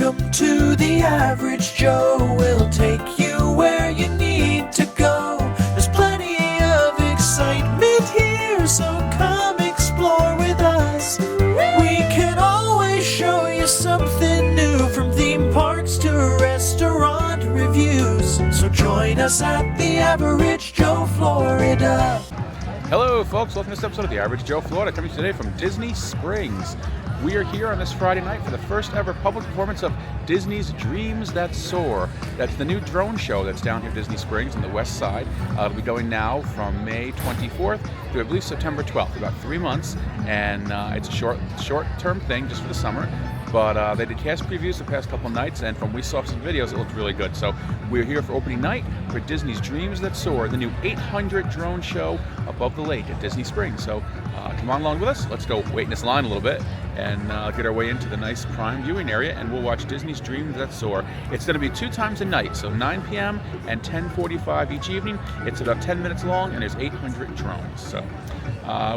Welcome to the Average Joe. We'll take you where you need to go. There's plenty of excitement here, so come explore with us. We can always show you something new, from theme parks to restaurant reviews. So join us at the Average Joe, Florida. Hello folks, welcome to this episode of the Average Joe Florida, coming today from Disney Springs. We are here on this Friday night for the first ever public performance of Disney's Dreams That Soar. That's the new drone show that's down here at Disney Springs on the west side. It'll be going now from May 24th to I believe September 12th, about 3 months. And it's a short-term thing just for the summer. But they did cast previews the past couple nights, and from we saw some videos, it looked really good. So we're here for opening night for Disney's Dreams That Soar, the new 800 drone show above the lake at Disney Springs. So come on along with us. Let's go wait in this line a little bit and get our way into the nice prime viewing area, and we'll watch Disney's Dreams That Soar. It's going to be 2 times a night, so 9 p.m. and 10:45 each evening. It's about 10 minutes long, and there's 800 drones. So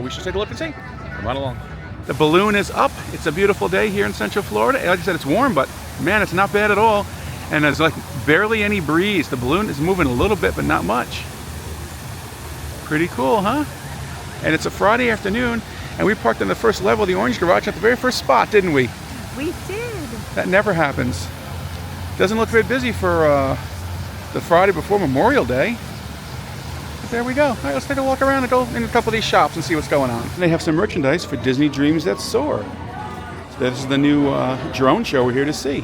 we should take a look and see. Come on along. The balloon is up. It's a beautiful day here in Central Florida. Like I said, it's warm, but man, it's not bad at all. And there's like barely any breeze. The balloon is moving a little bit, but not much. Pretty cool, huh? And it's a Friday afternoon, and we parked on the first level of the Orange Garage at the very first spot, didn't we? We did. That never happens. Doesn't look very busy for the Friday before Memorial Day. There we go. All right, let's take a walk around and go in a couple of these shops and see what's going on. They have some merchandise for Disney Dreams That Soar. This is the new drone show we're here to see.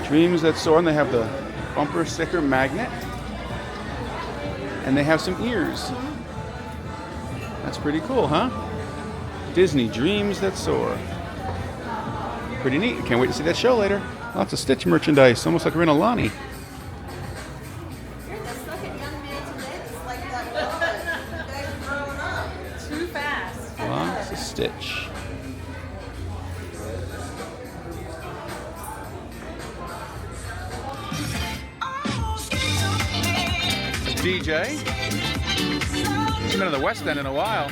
Dreams That Soar, and they have the bumper sticker magnet. And they have some ears. That's pretty cool, huh? Disney Dreams That Soar. Pretty neat. Can't wait to see that show later. Lots of Stitch merchandise, almost like we're in a Lonnie. Stitch. DJ. He's been in the West End in a while.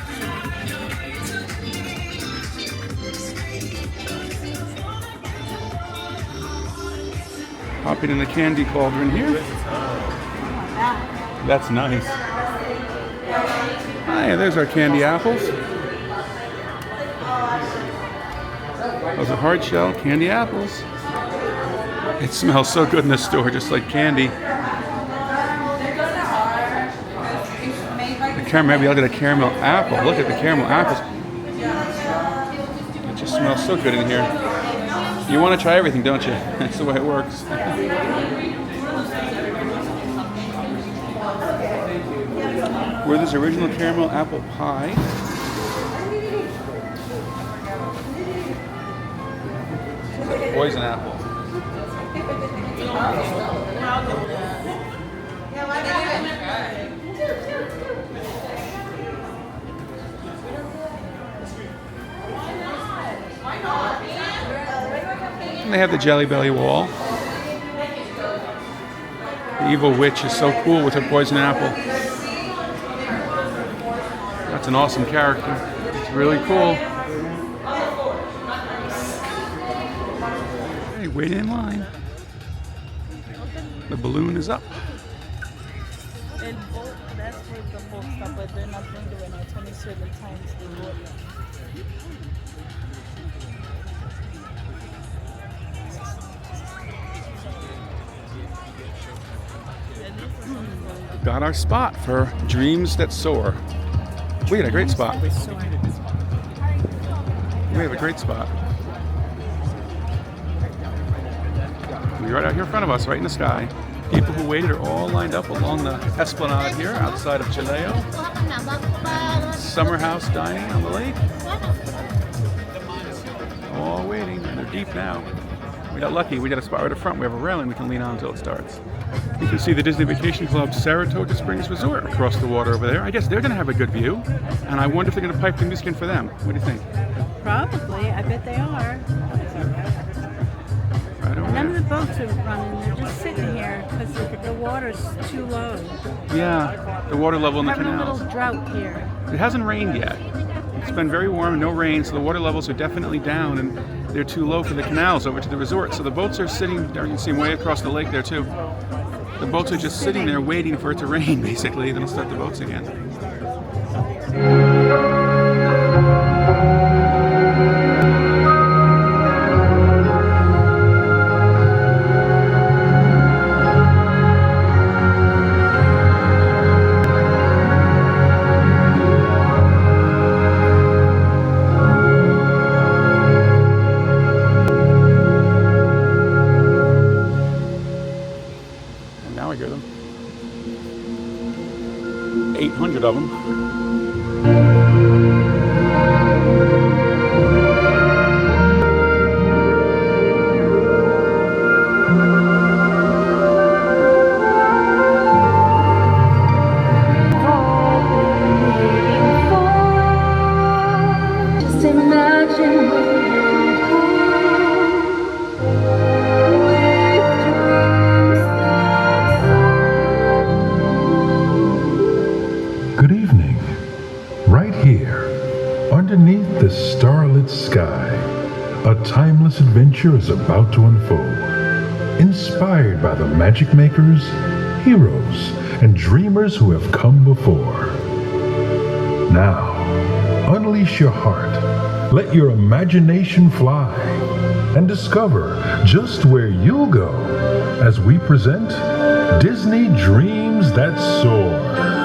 Hopping in the candy cauldron here. That's nice. Hi, there's our candy apples. Those are hard shell candy apples. It smells so good in this store, just like candy. Maybe I'll get a caramel apple. Look at the caramel apples. It just smells so good in here. You want to try everything, don't you? That's the way it works. Where there's original caramel apple pie. Poison apple. And they have the Jelly Belly wall. The evil witch is so cool with her poison apple. That's an awesome character. It's really cool. Wait in line. The balloon is up. That's for the boat stuff, but they're not doing it at 27 times the boat. Got our spot for Dreams That Soar. We had a great spot. We have a great spot. Right out here in front of us, right in the sky. People who waited are all lined up along the esplanade here outside of Chileo. Summer house dining on the lake. All waiting, and they're deep now. We got lucky. We got a spot right up front. We have a railing we can lean on until it starts. You can see the Disney Vacation Club Saratoga Springs Resort across the water over there. I guess they're going to have a good view, and I wonder if they're going to pipe the music in for them. What do you think? Probably. I bet they are. None of the boats are running. They're just sitting here because the water's too low. Yeah, the water level in the canals. Having a little drought here. It hasn't rained yet. It's been very warm, no rain, so the water levels are definitely down, and they're too low for the canals over to the resort. So the boats are sitting there. You can see them way across the lake there too. The boats are just sitting there waiting for it to rain, basically. Then we'll start the boats again. Now I hear them. 800 of them. Just imagine Good evening. Right here, underneath the starlit sky, a timeless adventure is about to unfold. Inspired by the magic makers, heroes, and dreamers who have come before. Now, unleash your heart, let your imagination fly, and discover just where you'll go as we present Disney Dreams That Soar.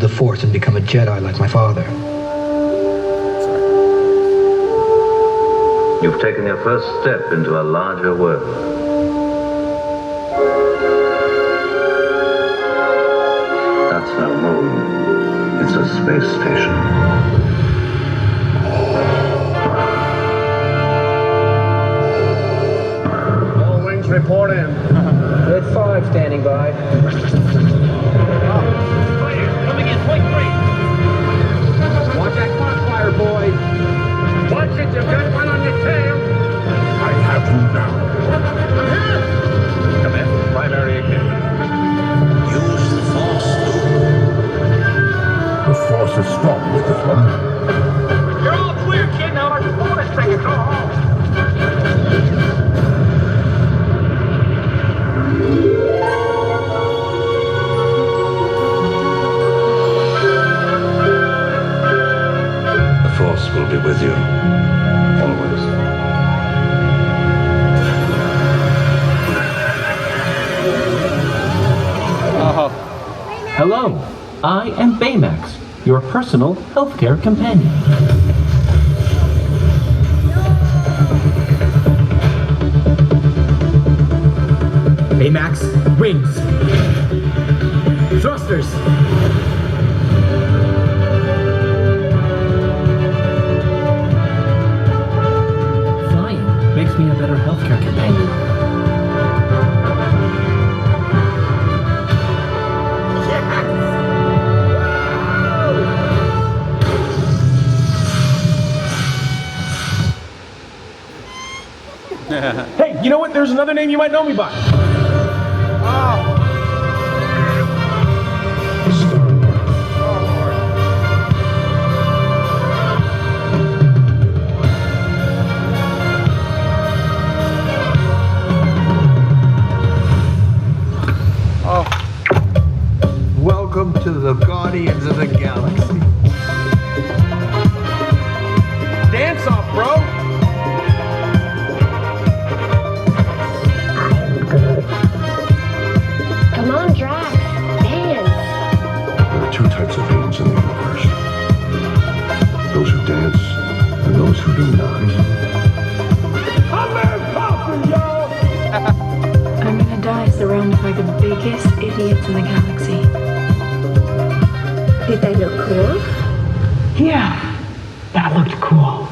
the Force and become a Jedi like my father. You've taken your first step into a larger world. a space station. All wings report in. Good 5 standing by. Coming in, point 3. Watch that crossfire, boys. Watch it, you've got one on your tail. I have you now. Come in, primary ignition. Use the force, The force is strong with this one. You're all clear, kid. Now let's pull this thing and go home. The force will be with you. Always. Hello, I am Baymax, your personal healthcare companion. Baymax, wings. Thrusters. Flying makes me a better healthcare companion. Hey, you know what? There's another name you might know me by. Welcome to the Guardians of the Galaxy. Dance off, bro. Come on, Drax. Dance. There are 2 types of beings in the universe. Those who dance and those who do not. I'm gonna die surrounded by the biggest idiots in the galaxy. Did they look cool? Yeah, that looked cool.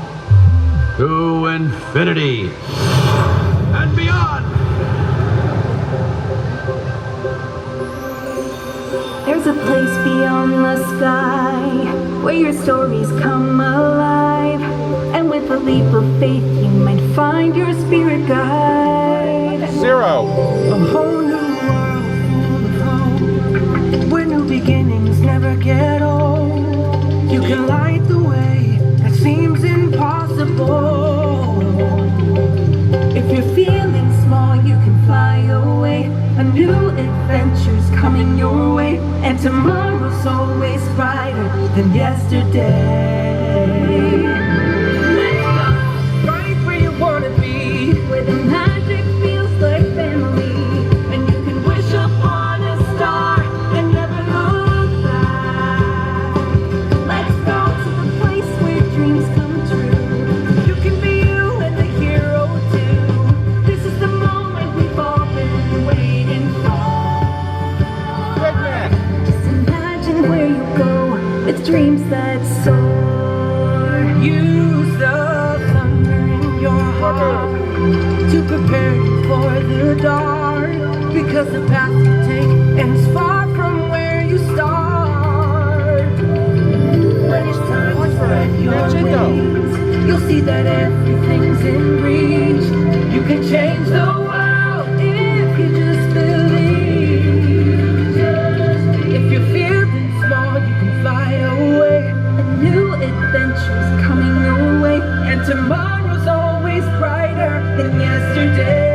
To infinity and beyond. There's a place beyond the sky where your stories come alive. And with a leap of faith, you might find your spirit guide. Zero. A whole new world full of hope, where new beginnings never get old. You can light the way that seems impossible. If you're feeling small, you can fly away. A new adventure's coming your way, and tomorrow's always brighter than yesterday. Let's go right where you wanna be, where the magic feels like family, and you can wish upon a star and never look back. Let's go to the place where dreams come true. You can be you and the hero too. This is the moment we've all been waiting for. Just imagine where you go with dreams that soar. Use the thunder in your heart to prepare you for the dark, because the path you take ends far from where you start. When it's time to spread your wings, you'll see that everything's in reach. You can change the world if you just believe. If you're feeling small, you can fly away. A new adventure's coming your way, and tomorrow's always brighter than yesterday.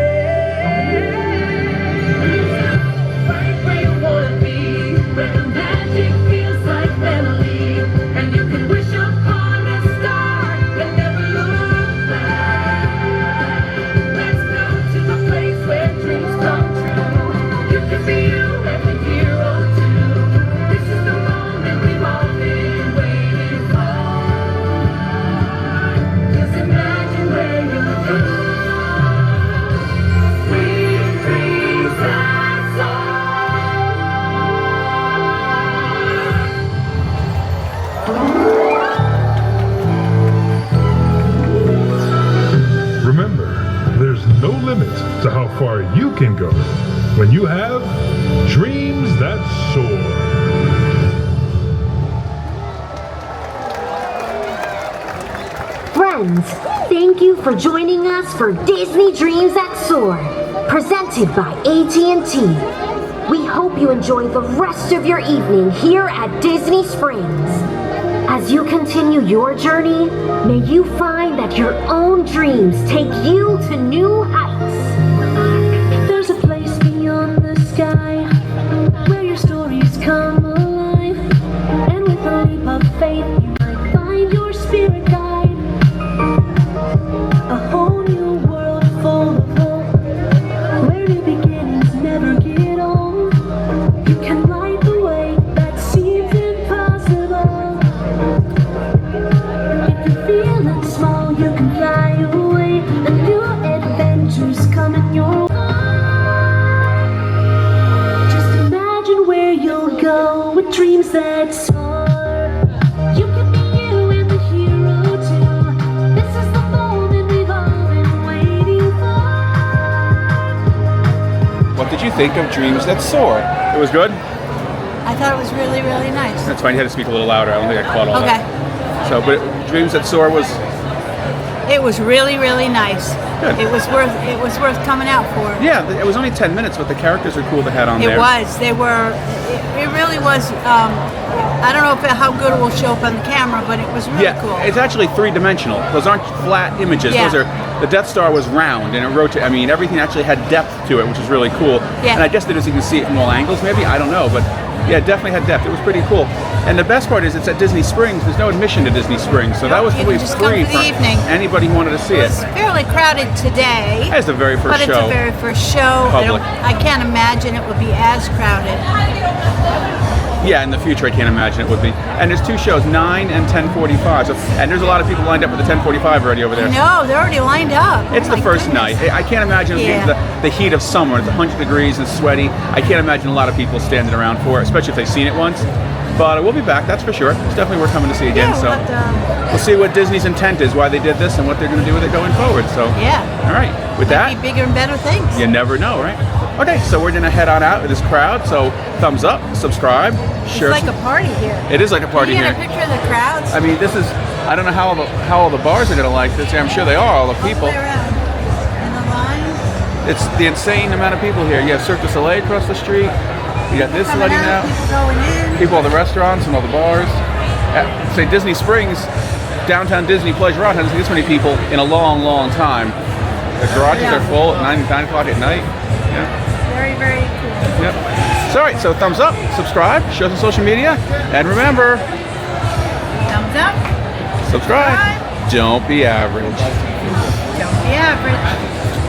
Right where you wanna you can go when you have dreams that soar. Friends, thank you for joining us for Disney Dreams That Soar, presented by AT&T. We hope you enjoy the rest of your evening here at Disney Springs. As you continue your journey, may you find that your own dreams take you to new heights. There's a place beyond the sky where your stories come alive, and with a leap of faith you might find your spirit guide. A whole new world full of hope, where new beginnings never get old. You can light the way that seems impossible. If you're feeling small, you can fly away, and new adventures coming your way. Just imagine where you'll go with dreams that soar. You can be you and the hero too. This is the moment we've all been waiting for. What did you think of Dreams That Soar? It was good? I thought it was really, really nice. That's fine. You had to speak a little louder. I don't think I caught all Okay. that. So, but Dreams That Soar was... It was really, really nice. Good. It was worth coming out for. Yeah, it was only 10 minutes, but the characters are cool they had on there. It was. They were. It really was. I don't know how good it will show up on the camera, but it was really cool. It's actually three-dimensional. Those aren't flat images. Yeah. Those are, the Death Star was round and it rotated. I mean, everything actually had depth to it, which is really cool. Yeah. And I guess that is you can see it from all angles, maybe. I don't know, but yeah, it definitely had depth. It was pretty cool. And the best part is it's at Disney Springs. There's no admission to Disney Springs, so that was You totally can just come free for the evening. anybody who wanted to see It it. was fairly crowded today. As the very first But it's show. the very first show. Public. I can't imagine it would be as crowded. Yeah, in the future, I can't imagine it would be. And there's two shows, 9 and 10:45. So, and there's a lot of people lined up for the 10:45 already over there. No, they're already lined up. It's Oh the my first goodness. night. I can't imagine it being the heat of summer. It's 100 degrees and sweaty. I can't imagine a lot of people standing around for it, especially if they've seen it once. But we'll be back, that's for sure. It's definitely worth coming to see again. Yeah, We'll see what Disney's intent is, why they did this, and what they're going to do with it going forward. So, yeah. All right. With that, Be bigger and better things. you never know, right? Okay, so we're going to head on out with this crowd. So, thumbs up, subscribe, share. It's like a party here. It is like a party Can you here. get a picture of the crowds? I mean, this is, I don't know how all the bars are going to like this. I'm sure they are, all the people. All the way around. And the line. It's the insane amount of people here. You have Cirque du Soleil across the street. You got this Coming letting out, out. people going in. People at the restaurants and all the bars. At, say Disney Springs, downtown Disney Pleasure Island hasn't seen this many people in a long, long time. The garages are full at 9 o'clock at night. Yeah. Very, very cool. Yep. So, all right, so thumbs up, subscribe, show us on social media, and remember, Thumbs up. subscribe. Don't be average. Don't be average.